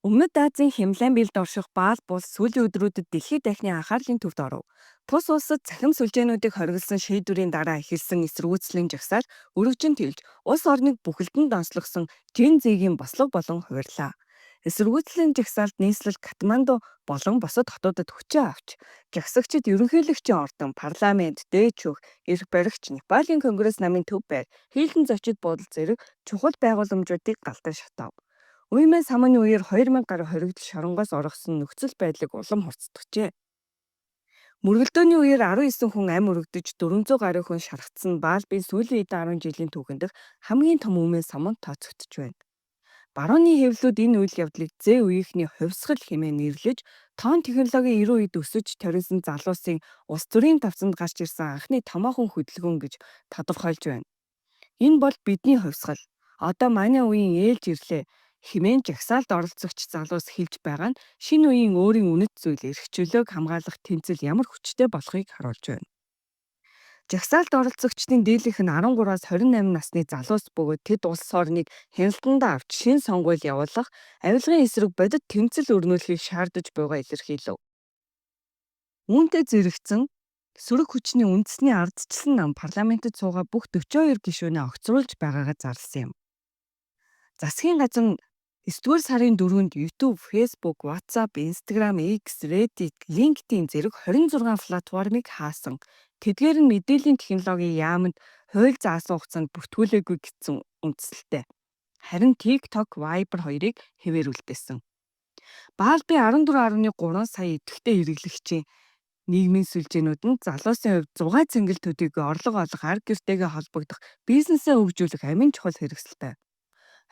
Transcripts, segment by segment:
Өмнөд Азийн Хямлайн биелд орших Баал бус сүүлийн өдрүүдэд дэлхийд дахины анхаарлын төвд оров. Тус улсад цахим сүлжээнүүдийг хориглосон шийдвэрийн дараа эхэлсэн эсэргүүцлийн жагсаал өргөжин тэлж улс орныг бүхэлдэн донслогсон Жин Зигийн бослого болон хувирлаа. Эсэргүүцлийн жагсаалд нийслэл Катманду болон бусад хотуудад хүчээ авч жагсагчид ерөнхийлөгчийн ордон, парламент, дээд шүүх, эрх баригч, Непалийн конгресс намын төв байр, хийлэн зочид буудал зэрэг чухал байгууламжуудыг галдан шатав. Үемээ самны үеэр 2000 гаруй хоригдол шоронгоос оргосон нөхцөл байдлыг улам хурцдаgjээ. Мөргөлдөөний үеэр 19 хүн амь өргөдөж 400 гаруй хүн шархтсан Баалбын сүүлийн 10 жилийн түүхэнд хамгийн том үемээ саманд тооцогдож байна. Барууны хэвлэлүүд энэ үйл явдлыг зээ үеийнхний хувьсгал хэмээн нэрлэж, тоон технологийн эрүү үед өсөж торисон залуусын улс төрийн тавцанд гарч ирсэн анхны томоохон хөдөлгөөн гэж тодорхойлж байна. Энэ бол бидний хувьсгал. Одоо манай үеийн ээлж ирлээ хэмээн жагсаалд оролцогч залуус хэлж байгаа нь шинэ үеийн өөрийн үнэт зүйл эрх чөлөөг хамгаалах тэмцэл ямар хүчтэй болохыг харуулж байна. Жагсаалд оролцогчдын дийлэнх нь 13-аас 28 насны залуус бөгөөд тэд улс орныг хяналтандаа авч шин сонгуул явуулах, авилгын эсрэг бодит тэмцэл өрнүүлэхийг шаардаж буйгаа илэрхийлв. Үүнтэй зэрэгцэн сөрөг хүчний үндэсний ардчилсан нам парламентэд суугаа бүх 42 гишүүнээ огцруулж байгаагаа зарласан юм. Засгийн газар 9-р сарын 4-нд YouTube, Facebook, WhatsApp, Instagram, X, Reddit, LinkedIn зэрэг 26 платформыг хаасан. Тэдгээр нь мэдээллийн технологийн яамд хууль заасан хугацаанд бүртгүүлээгүй гэсэн үндсэлтэй. Харин TikTok, Viber хоёрыг хэвээр үлдээсэн. Баалбын 14.3 сая идэвхтэй хэрэглэгчийн нийгмийн сүлжээнүүд нь залуусын хувьд 6 цэнгэл төдийгүй орлого олох, ар гэртэйгээ холбогдох, бизнесээ хөгжүүлэх амин чухал хэрэгсэлтэй.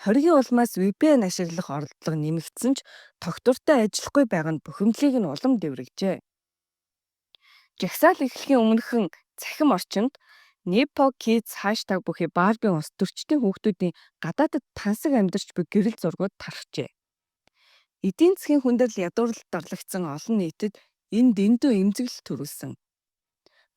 Хоригийн улмаас VPN ашиглах оролдлого нэмэгдсэн ч тогтвортой ажиллахгүй байгаа нь бухимдлыг нь улам дэврэгжээ. Жагсаал эхлэхийн өмнөхөн цахим орчинд Nepo Kids хаштаг бүхий Баалбын улс төрчдийн хүүхдүүдийн гадаадд тансаг амьдарч буй гэрэл зургууд тархжээ. Эдийн засгийн хүндрэл ядуурлалд орлогдсон олон нийтэд энэ дэндүү эмзэглэл төрүүлсэн.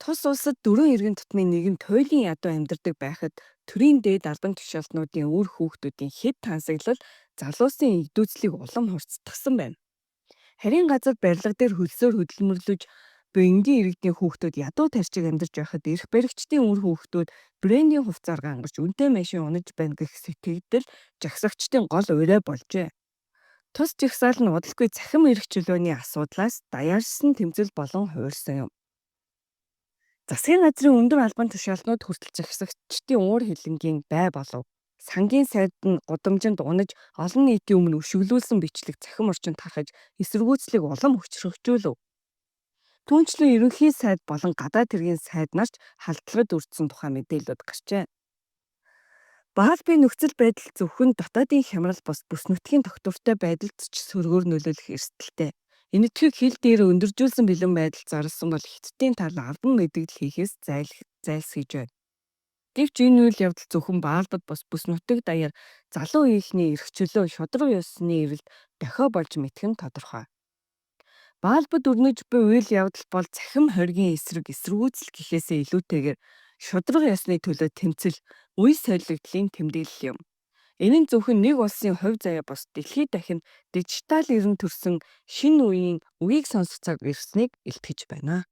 Тус улсад дөрвөн иргэн тутмын нийгэмд хуулийн ядуу амьдардаг байхад төрийн дээд албан тушаалтнуудын үр хүүхдүүдийн хэд тансаглал залуусын игдүүцлийг улам хурцдагсан байна. Харийн газар барилга дээр хөлсөөр хөдөлмөрлөж буй энгийн иргэдийн хүүхдүүд ядуу тарчиг амьдарч байхад эрх баригчдын үр хүүхдүүд брендийн хувцаар гангарч үнэтэй машин унаж байна гэх сэтгэгдэл жагсагчдын гол урай болжээ. Тус жагсаал нь удалгүй цахим эрх чөлөөний асуудлаас даяарсан тэмцэл болон хуурсан юм. Засгийн газрын өндөр албан тушаалтнууд хүртэл жагсагчдын уур хилэнгийн бай болов. Сангийн сайд нь гудамжинд унаж олон нийтийн өмнө өшөглүүлсэн бичлэг цахим орчинд тархаж эсэргүүцлийг улам хүчрхэгжүүлв. Түүнчлэн ерөнхий сайд болон гадаад хэргийн сайд нарч халдлагад өртсөн тухай мэдээлэлүүд гарчээ. Баалбын нөхцөл байдал зөвхөн дотоодын хямрал бус бүс нутгийн тогтвортой байдалд ч сөргөөр нөлөөлөх эрсдэлтэй. Энэтхэг хил дээр өндөржүүлсэн бэлэн байдал зарласан бол Хятадын тал авдан мэдэгдэл хийхээс зайлсхийж байна. Гэвч энэ үйл явдал зөвхөн Баалбад бус бүс нутаг даяар залуу үеийнхний эрх чөлөө шудраг ёсны эрэлд дохио болж мэдэх нь тодорхой. Баалбад өрнөж буй үйл явдал бол цахим хоргийн эсрэгүүцэл гэхээсээ илүүтэйгээр шудраг ёсны төлөө тэмцэл, үе солигдлын тэмдэглэл юм. Энэ нь зөвхөн нэг улсын хувь заяа бус дэлхийд дахинд дижитал эрен төрсөн шинэ үеийн үеийг сонсох цаг ирснийг илтгэж байна.